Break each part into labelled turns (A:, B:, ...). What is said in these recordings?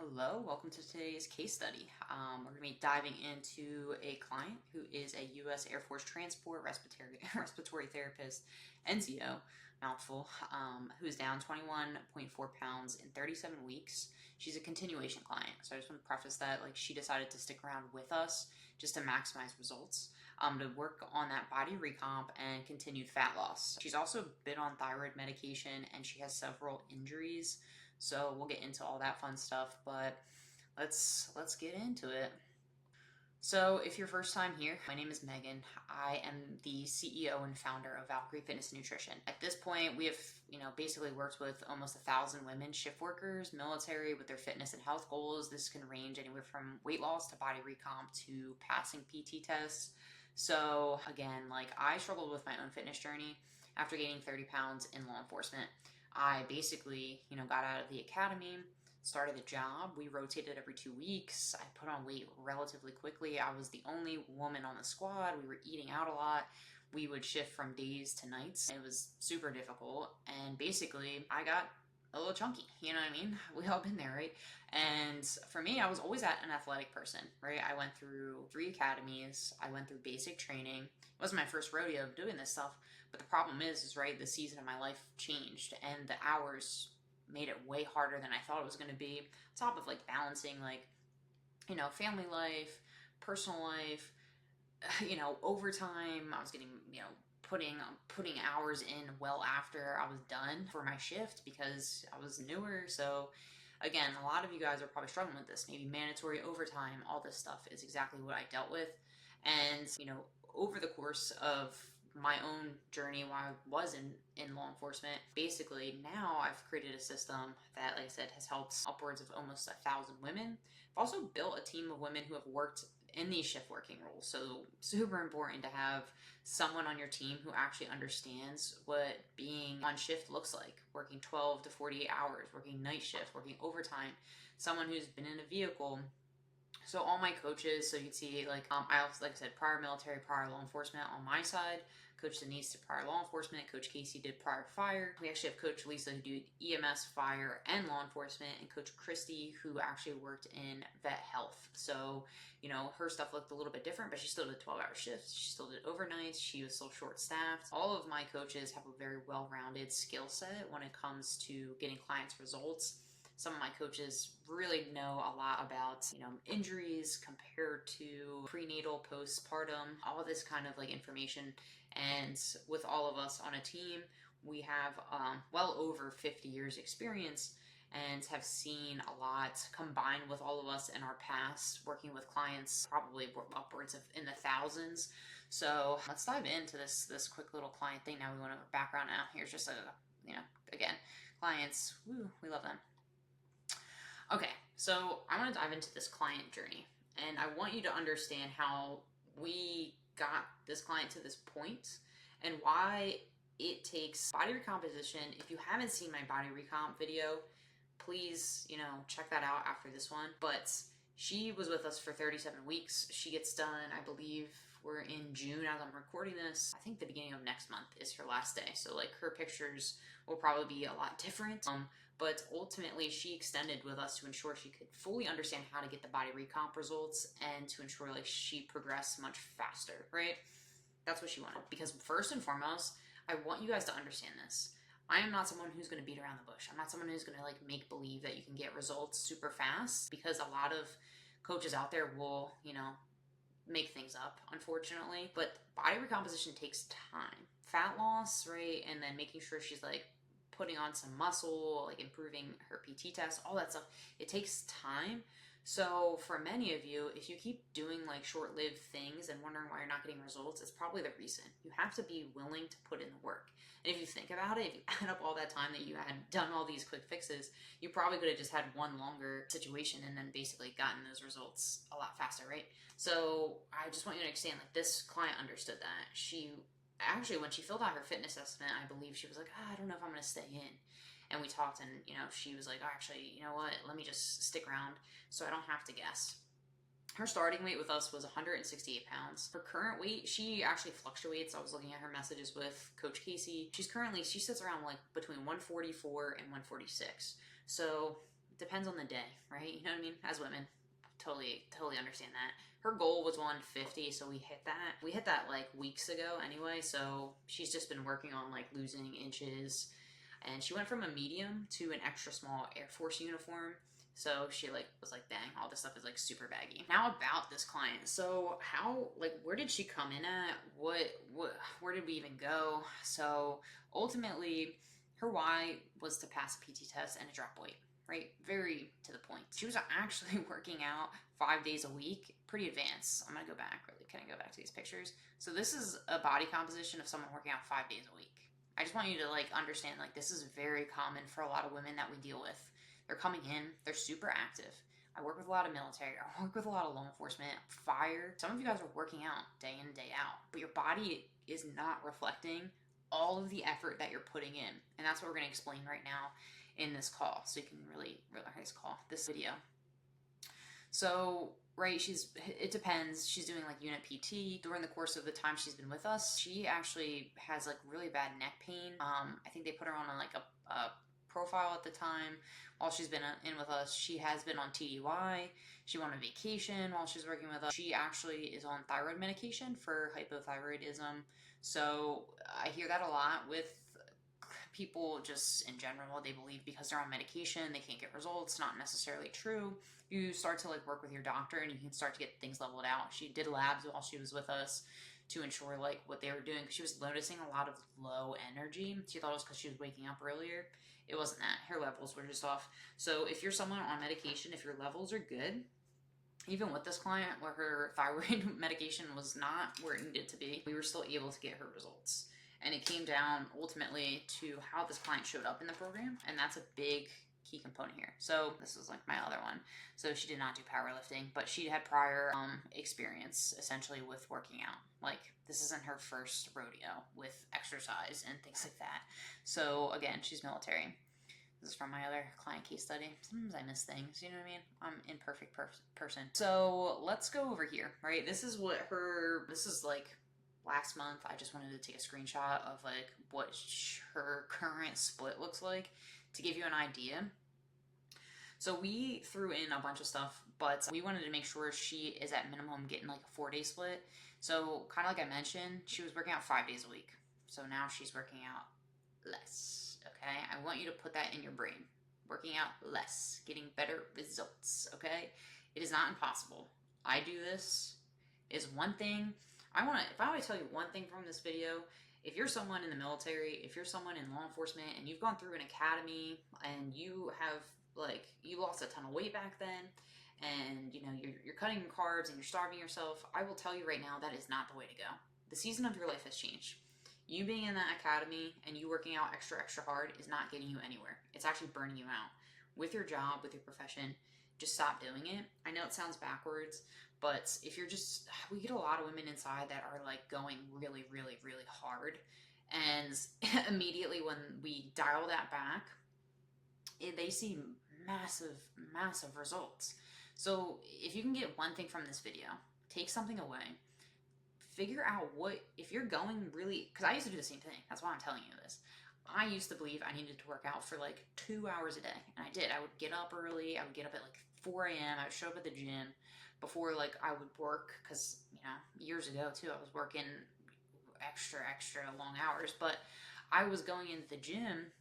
A: Hello, welcome to today's case study. We're going to be diving into a client who is a U.S. Air Force transport respiratory therapist, NZO, mouthful, who is down 21.4 pounds in 37 weeks. She's a continuation client, so I just want to preface that she decided to stick around with us just to maximize results, to work on that body recomp and continued fat loss. She's also been on thyroid medication and she has several injuries. So we'll get into all that fun stuff, but let's get into it. So if you're first time here, my name is Megan. I am the CEO and founder of Valkyrie Fitness and Nutrition. At this point, we have, basically worked with almost 1,000 women, shift workers, military with their fitness and health goals. This can range anywhere from weight loss to body recomp to passing PT tests. So again, I struggled with my own fitness journey after gaining 30 pounds in law enforcement. I basically, got out of the academy, started the job. We rotated every 2 weeks. I put on weight relatively quickly. I was the only woman on the squad. We were eating out a lot. We would shift from days to nights. It was super difficult. And basically, I got a little chunky, you know what I mean? We all been there, right? And for me, I was always an athletic person, right? I went through 3 academies. I went through basic training. It wasn't my first rodeo of doing this stuff, but the problem is right, the season of my life changed and the hours made it way harder than I thought it was going to be. On top of balancing family life, personal life, overtime. I was getting, putting hours in well after I was done for my shift because I was newer. So again, a lot of you guys are probably struggling with this. Maybe mandatory overtime, all this stuff is exactly what I dealt with. And, over the course of my own journey while I was in law enforcement, basically now I've created a system that, like I said, has helped upwards of almost 1,000 women. I've also built a team of women who have worked in these shift working roles. So super important to have someone on your team who actually understands what being on shift looks like, working 12 to 48 hours, working night shift, working overtime, someone who's been in a vehicle. So all my coaches, so you can see I also, like I said, prior military, prior law enforcement on my side. Coach Denise did prior law enforcement. Coach Casey did prior fire. We actually have Coach Lisa who did EMS, fire, and law enforcement, and Coach Christy who actually worked in vet health. So, her stuff looked a little bit different, but she still did 12-hour shifts. She still did overnights. She was still short-staffed. All of my coaches have a very well-rounded skill set when it comes to getting clients results. Some of my coaches really know a lot about, injuries compared to prenatal, postpartum, all this kind of information. And with all of us on a team, we have well over 50 years experience and have seen a lot combined with all of us in our past working with clients, probably upwards of in the thousands. So let's dive into this quick little client thing. Now we want to background now. Here's just again, clients, woo, we love them. Okay, so I want to dive into this client journey, and I want you to understand how we got this client to this point and why it takes body recomposition. If you haven't seen my body recomp video, please, check that out after this one. But she was with us for 37 weeks. She gets done, I believe we're in June as I'm recording this. I think the beginning of next month is her last day. So her pictures will probably be a lot different. But ultimately she extended with us to ensure she could fully understand how to get the body recomp results and to ensure she progressed much faster, right? That's what she wanted. Because first and foremost, I want you guys to understand this. I am not someone who's going to beat around the bush. I'm not someone who's going to make believe that you can get results super fast, because a lot of coaches out there will, make things up, unfortunately. But body recomposition takes time. Fat loss, right? And then making sure she's putting on some muscle, improving her PT test, all that stuff. It takes time. So for many of you, if you keep doing short-lived things and wondering why you're not getting results, it's probably the reason. You have to be willing to put in the work. And if you think about it, if you add up all that time that you had done all these quick fixes, you probably could have just had one longer situation and then basically gotten those results a lot faster, right? So I just want you to understand, this client understood that. She actually, when she filled out her fitness assessment, I believe she was like, I don't know if I'm going to stay in. And we talked, and, she was like, oh, actually, you know what? Let me just stick around so I don't have to guess. Her starting weight with us was 168 pounds. Her current weight, she actually fluctuates. I was looking at her messages with Coach Casey. She sits around between 144 and 146. So depends on the day, right? You know what I mean? As women, totally understand that. Her goal was 150, so we hit that. We hit that like weeks ago anyway, so she's just been working on like losing inches. And she went from a medium to an extra small Air Force uniform. So she like was like, dang, all this stuff is like super baggy. Now about this client. So how, like, where did she come in at? Where did we even go? So ultimately, her why was to pass a PT test and to drop weight, right? Very to the point. She was actually working out 5 days a week, pretty advanced. I'm gonna go back really. Can I go back to these pictures? So this is a body composition of someone working out 5 days a week. I just want you to like understand, like, this is very common for a lot of women that we deal with. They're coming in, they're super active. I work with a lot of military, I work with a lot of law enforcement, fire. Some of you guys are working out day in, day out, but your body is not reflecting all of the effort that you're putting in. And that's what we're gonna explain right now in this call. So you can really this video. So, right, it depends. She's doing like unit PT. During the course of the time she's been with us, she actually has like really bad neck pain. I think they put her on like a profile at the time while she's been in with us. She has been on TDY. She went on vacation while she's working with us. She actually is on thyroid medication for hypothyroidism. So I hear that a lot with people just in general. They believe because they're on medication they can't get results. Not necessarily true. You start to like work with your doctor and you can start to get things leveled out. She did labs while she was with us to ensure like what they were doing, because she was noticing a lot of low energy. She thought it was because she was waking up earlier. It wasn't that. Her levels were just off. So if you're someone on medication, if your levels are good, even with this client where her thyroid medication was not where it needed to be, we were still able to get her results. And it came down ultimately to how this client showed up in the program, and that's a big key component here. So this is like my other one. So she did not do powerlifting, but she had prior experience essentially with working out. Like, this isn't her first rodeo with exercise and things like that. So again, she's military. This is from my other client case study. Sometimes I miss things, you know what I mean? I'm an imperfect person. So let's go over here, right? This is like last month. I just wanted to take a screenshot of like what her current split looks like to give you an idea. So we threw in a bunch of stuff, but we wanted to make sure she is at minimum getting like a 4-day split. So kind of like I mentioned, she was working out 5 days a week. So now she's working out less, okay? I want you to put that in your brain. Working out less, getting better results, okay? It is not impossible. I do this. Is one thing. If I were to tell you one thing from this video, if you're someone in the military, if you're someone in law enforcement and you've gone through an academy and you have like, you lost a ton of weight back then and you know, you're cutting your carbs and you're starving yourself, I will tell you right now, that is not the way to go. The season of your life has changed. You being in that academy and you working out extra hard is not getting you anywhere. It's actually burning you out. With your job, with your profession, just stop doing it. I know it sounds backwards, but if you're just, we get a lot of women inside that are like going really hard. And immediately when we dial that back, they see massive results. So if you can get one thing from this video, take something away. Figure out if you're going really, because I used to do the same thing. That's why I'm telling you this. I used to believe I needed to work out for like 2 hours a day. And I did. I would get up early. I would get up at like 4 a.m. I would show up at the gym before like I would work. Because, you know, years ago too, I was working extra long hours. But I was going into the gym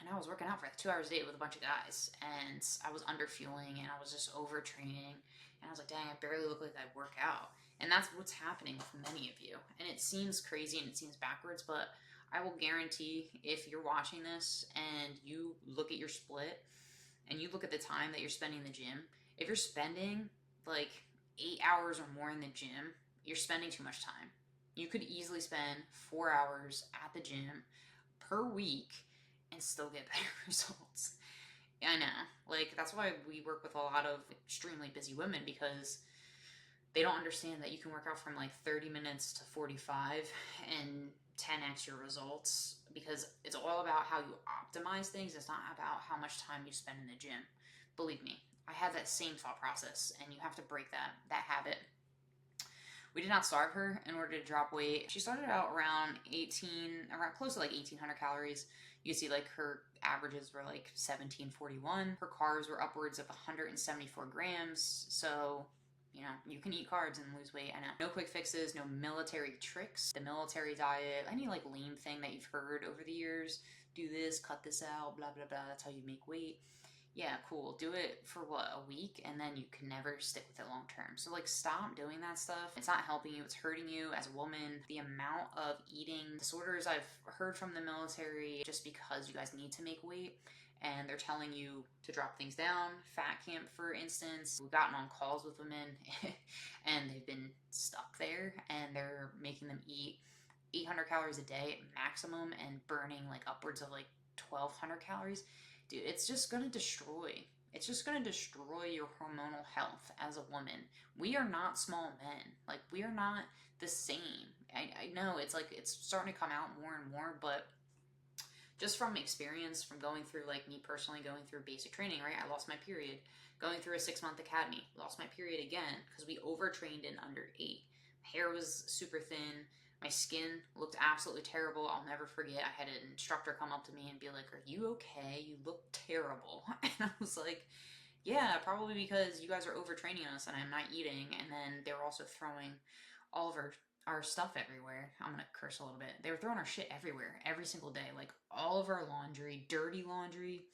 A: and I was working out for like 2 hours a day with a bunch of guys. And I was under fueling and I was just overtraining. And I was like, dang, I barely look like I work out. And that's what's happening with many of you. And it seems crazy and it seems backwards, but I will guarantee if you're watching this and you look at your split and you look at the time that you're spending in the gym, if you're spending like 8 hours or more in the gym, you're spending too much time. You could easily spend 4 hours at the gym per week and still get better results. I know. Like, that's why we work with a lot of extremely busy women, because they don't understand that you can work out from like 30 minutes to 45 and 10x your results, because it's all about how you optimize things. It's not about how much time you spend in the gym. Believe me, I had that same thought process, and you have to break that habit. We did not starve her in order to drop weight. She started out around close to like 1,800 calories. You see like her averages were like 1741. Her carbs were upwards of 174 grams. So, you know, you can eat carbs and lose weight. I know. No quick fixes, no military tricks. The military diet, any like lame thing that you've heard over the years, do this, cut this out, blah, blah, blah. That's how you make weight. Yeah, cool. Do it for what, a week, and then you can never stick with it long term. So like, stop doing that stuff. It's not helping you, it's hurting you as a woman. The amount of eating disorders I've heard from the military, just because you guys need to make weight and they're telling you to drop things down. Fat camp, for instance, we've gotten on calls with women and they've been stuck there and they're making them eat 800 calories a day maximum and burning like upwards of like 1200 calories. Dude, it's just gonna destroy. It's just gonna destroy your hormonal health as a woman. We are not small men. Like, we are not the same. I know it's like, it's starting to come out more and more, but just from experience, from going through, like me personally going through basic training, right? I lost my period. Going through a 6-month academy, lost my period again because we overtrained in under 8. My hair was super thin. My skin looked absolutely terrible. I'll never forget. I had an instructor come up to me and be like, "Are you okay? You look terrible." And I was like, "Yeah, probably because you guys are overtraining us and I'm not eating." And then they were also throwing all of our stuff everywhere. I'm gonna curse a little bit. They were throwing our shit everywhere, every single day. Like, all of our laundry, dirty laundry,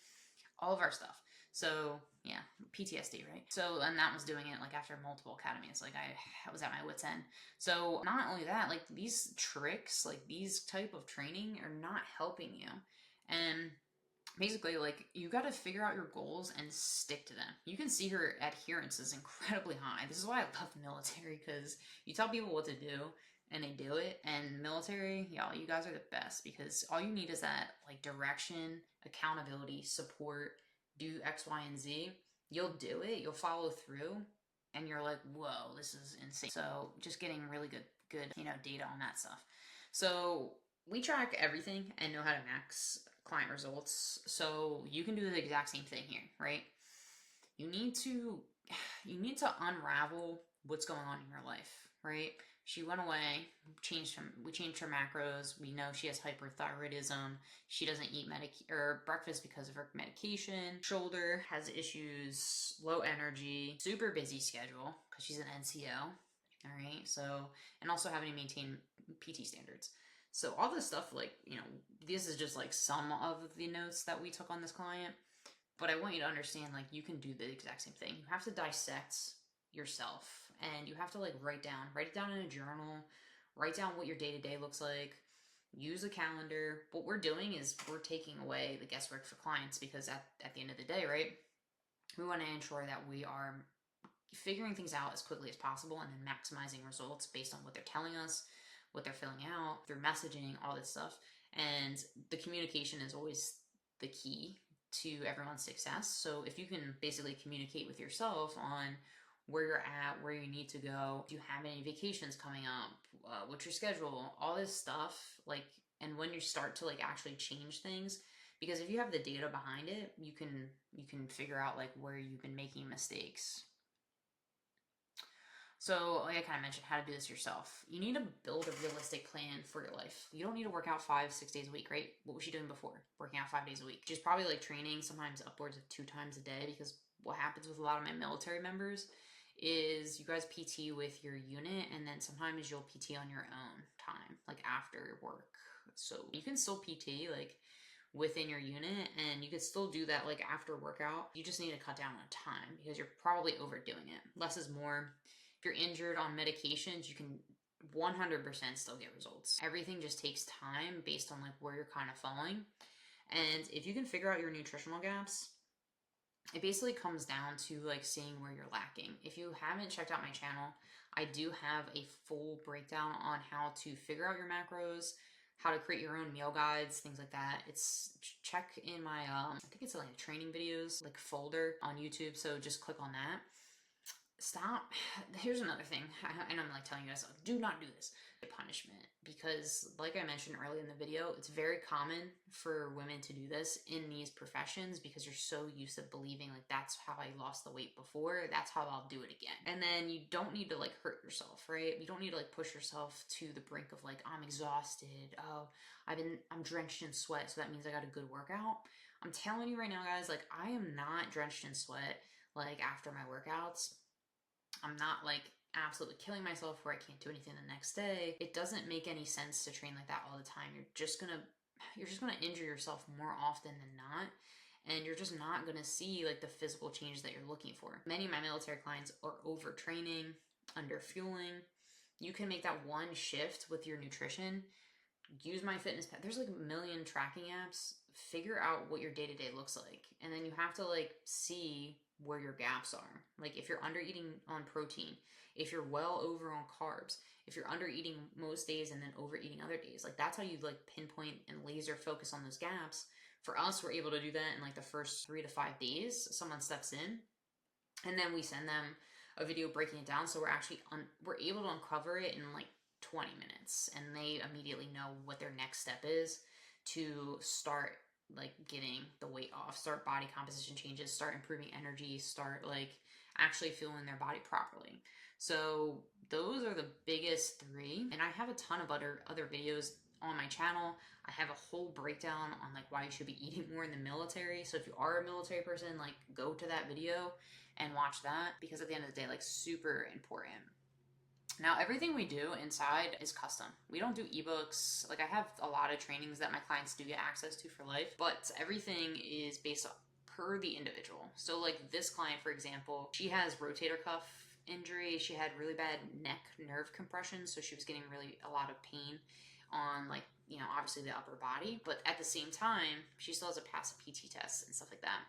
A: all of our stuff. So yeah, PTSD, right? So, and that was doing it like after multiple academies. Like, I was at my wit's end. So not only that, like, these tricks, like these type of training are not helping you. And basically, like, you got to figure out your goals and stick to them. You can see her adherence is incredibly high. This is why I love the military, because you tell people what to do and they do it. And military, y'all, you guys are the best, because all you need is that like direction, accountability, support, do X, Y, and Z. You'll do it, you'll follow through, and you're like, whoa, this is insane. So just getting really good, you know, data on that stuff. So we track everything and know how to max client results. So you can do the exact same thing here, right? You need to unravel what's going on in your life, right? She went away, we changed her macros. We know she has hypothyroidism. She doesn't eat breakfast because of her medication. Shoulder, has issues, low energy, super busy schedule because she's an NCO. All right. So, and also having to maintain PT standards. So all this stuff, like, you know, this is just like some of the notes that we took on this client. But I want you to understand, like, you can do the exact same thing. You have to dissect yourself, and you have to like write it down in a journal, write down what your day-to-day looks like, use a calendar. What we're doing is we're taking away the guesswork for clients, because at the end of the day, right, we want to ensure that we are figuring things out as quickly as possible and then maximizing results based on what they're telling us, what they're filling out through messaging, all this stuff. And the communication is always the key to everyone's success. So if you can basically communicate with yourself on where you're at, where you need to go, do you have any vacations coming up, what's your schedule, all this stuff, like, and when you start to like actually change things, because if you have the data behind it, you can figure out like where you've been making mistakes. So, like I kind of mentioned, how to do this yourself. You need to build a realistic plan for your life. You don't need to work out 5-6 days a week, right? What was she doing before? Working out 5 days a week. She's probably like training sometimes upwards of 2 times a day, because what happens with a lot of my military members is you guys PT with your unit, and then sometimes you'll PT on your own time, like after work. So you can still PT like within your unit, and you could still do that like after workout. You just need to cut down on time because you're probably overdoing it. Less is more. If you're injured on medications, you can 100% still get results. Everything just takes time based on like where you're kind of falling. And if you can figure out your nutritional gaps, it basically comes down to like seeing where you're lacking. If you haven't checked out my channel, I do have a full breakdown on how to figure out your macros, how to create your own meal guides, things like that. It's check in my I think it's like training videos like folder on YouTube, so just click on that. Stop. Here's another thing, and I'm like telling you guys, do not do this. Punishment, because like I mentioned earlier in the video, it's very common for women to do this in these professions because you're so used to believing like that's how I lost the weight before, that's how I'll do it again. And then you don't need to like hurt yourself, right? You don't need to like push yourself to the brink of like, I'm exhausted, oh, I'm drenched in sweat, so that means I got a good workout. I'm telling you right now, guys, like, I am not drenched in sweat, like, after my workouts. I'm not, like, absolutely killing myself where I can't do anything the next day. It doesn't make any sense to train like that all the time. You're just gonna injure yourself more often than not, and you're just not gonna see like the physical change that you're looking for. Many of my military clients are overtraining, under fueling. You can make that one shift with your nutrition. Use MyFitnessPal. There's like a million tracking apps. Figure out what your day-to-day looks like, and then you have to like see where your gaps are. Like if you're under eating on protein, if you're well over on carbs, if you're under eating most days and then overeating other days, like that's how you like pinpoint and laser focus on those gaps. For us, we're able to do that in like the first 3 to 5 days. Someone steps in, and then we send them a video breaking it down, so we're actually we're able to uncover it in like 20 minutes, and they immediately know what their next step is to start like getting the weight off, start body composition changes, start improving energy, start like actually fueling their body properly. So those are the biggest 3, and I have a ton of other videos on my channel. I have a whole breakdown on like why you should be eating more in the military. So if you are a military person, like go to that video and watch that, because at the end of the day, like super important. Now, everything we do inside is custom. We don't do ebooks. Like I have a lot of trainings that my clients do get access to for life, but everything is based on per the individual. So like this client, for example, she has rotator cuff injury. She had really bad neck nerve compression, so she was getting really a lot of pain on like, you know, obviously the upper body, but at the same time, she still has to pass a PT test and stuff like that.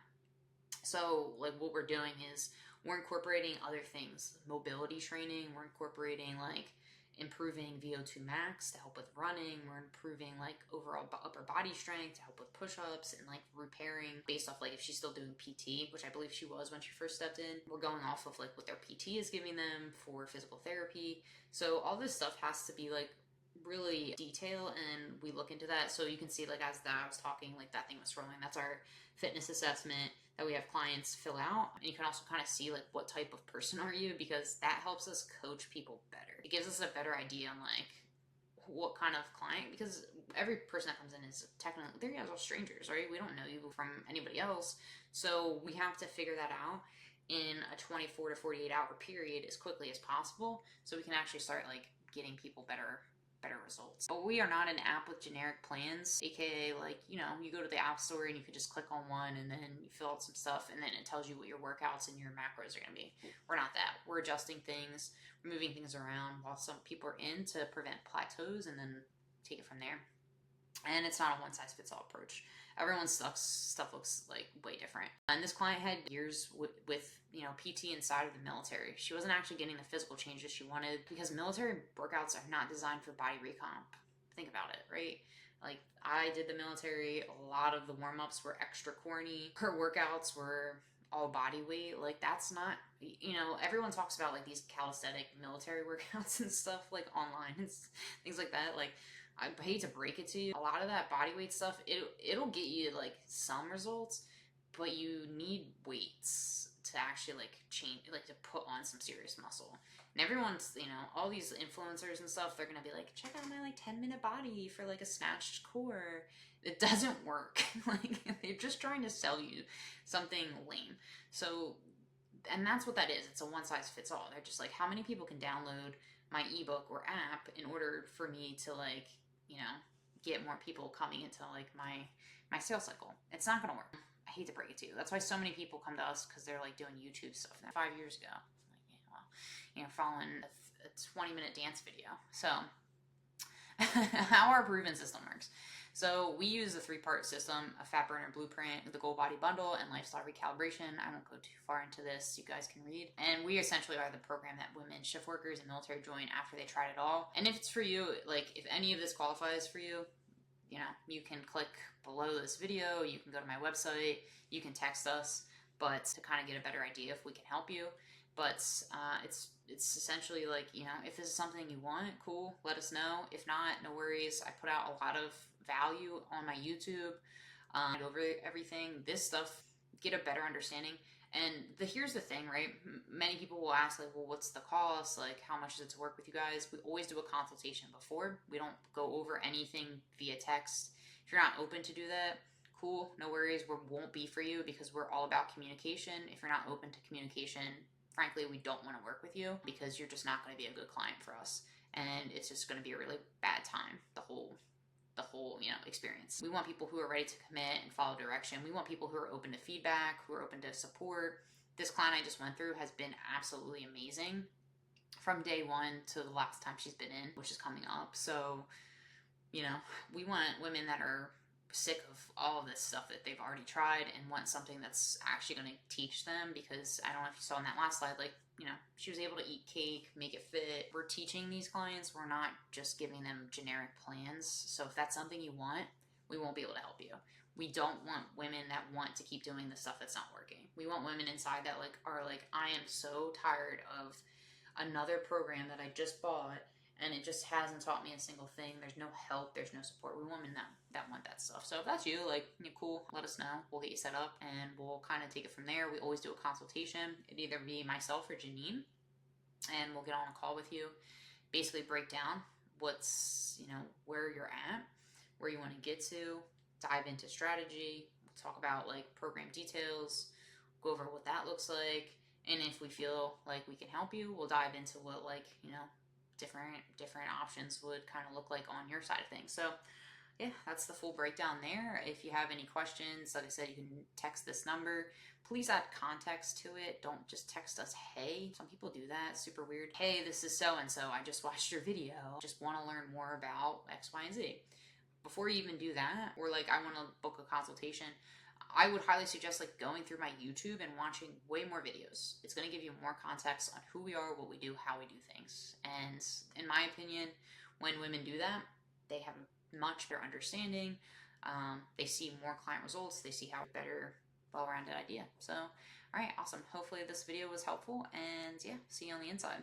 A: So like what we're doing is we're incorporating other things, mobility training. We're incorporating like improving VO2 max to help with running. We're improving like overall upper body strength to help with push-ups, and like repairing based off like if she's still doing PT, which I believe she was when she first stepped in. We're going off of like what their PT is giving them for physical therapy. So all this stuff has to be like really detail, and we look into that. So you can see like as I was talking, like that thing was scrolling, that's our fitness assessment that we have clients fill out. And you can also kind of see like what type of person are you, because that helps us coach people better. It gives us a better idea on like what kind of client, because every person that comes in is technically, they're all strangers, right? We don't know you from anybody else, so we have to figure that out in a 24 to 48 hour period as quickly as possible, so we can actually start like getting people better results. But we are not an app with generic plans, aka like, you know, you go to the app store and you can just click on one and then you fill out some stuff and then it tells you what your workouts and your macros are going to be. We're not that. We're adjusting things, moving things around while some people are in to prevent plateaus, and then take it from there. And it's not a one-size-fits-all approach. Everyone's stuff looks like way different. And this client had years with you know, PT inside of the military. She wasn't actually getting the physical changes she wanted, because military workouts are not designed for body recomp. Think about it, right? Like I did the military. A lot of the warm-ups were extra corny. Her workouts were all body weight. Like that's not, you know, everyone talks about like these calisthenic military workouts and stuff like online and things like that. Like I hate to break it to you, a lot of that body weight stuff, it'll get you like some results, but you need weights to actually like change, like to put on some serious muscle. And everyone's, you know, all these influencers and stuff, they're gonna be like, check out my like 10-minute body for like a snatched core. It doesn't work. Like they're just trying to sell you something lame. So, and that's what that is. It's a one size fits all. They're just like, how many people can download my ebook or app in order for me to like, you know, get more people coming into like my sales cycle? It's not gonna work. I hate to break it to you. That's why so many people come to us, because they're like doing YouTube stuff now. 5 years ago, like, yeah, well, you know, following a 20-minute dance video. So how our proven system works. So we use a 3-part system: a fat burner blueprint, the goal body bundle, and lifestyle recalibration. I won't go too far into this. You guys can read. And we essentially are the program that women, shift workers, and military join after they tried it all. And if it's for you, like if any of this qualifies for you, you know, you can click below this video, you can go to my website, you can text us, but to kind of get a better idea if we can help you. But it's essentially like, you know, if this is something you want, cool, let us know. If not, no worries. I put out a lot of value on my YouTube, over everything. This stuff, get a better understanding. And here's the thing, right? Many people will ask, like, well, what's the cost? Like, how much is it to work with you guys? We always do a consultation before. We don't go over anything via text. If you're not open to do that, cool, no worries, we won't be for you because we're all about communication. If you're not open to communication, frankly, we don't want to work with you because you're just not going to be a good client for us. And it's just going to be a really bad time, the whole experience. We want people who are ready to commit and follow direction. We want people who are open to feedback, who are open to support. This client I just went through has been absolutely amazing from day one to the last time she's been in, which is coming up. So, we want women that are sick of all of this stuff that they've already tried and want something that's actually going to teach them, because I don't know if you saw in that last slide, she was able to eat cake, make it fit. We're teaching these clients. We're not just giving them generic plans. So if that's something you want, we won't be able to help you. We don't want women that want to keep doing the stuff that's not working. We want women inside that are like, I am so tired of another program that I just bought and it just hasn't taught me a single thing. There's no help. There's no support. We want women that want that stuff. So if that's you, cool, let us know. We'll get you set up and we'll kind of take it from there. We always do a consultation. It'd either be myself or Janine, and we'll get on a call with you, basically break down what's, where you're at, where you want to get to, dive into strategy. We'll talk about program details, go over what that looks like. And if we feel like we can help you, we'll dive into what different options would kind of look like on your side of things. So yeah, that's the full breakdown there. If you have any questions, like I said, you can text this number. Please add context to it. Don't just text us, hey. Some people do that. It's super weird. Hey, this is so-and-so. I just watched your video. Just want to learn more about X, Y, and Z. Before you even do that, or I want to book a consultation, I would highly suggest going through my YouTube and watching way more videos. It's going to give you more context on who we are, what we do, how we do things. And in my opinion, when women do that, they have a much better understanding. They see more client results. They see how better, well-rounded idea. So, all right, awesome. Hopefully this video was helpful, and yeah, see you on the inside.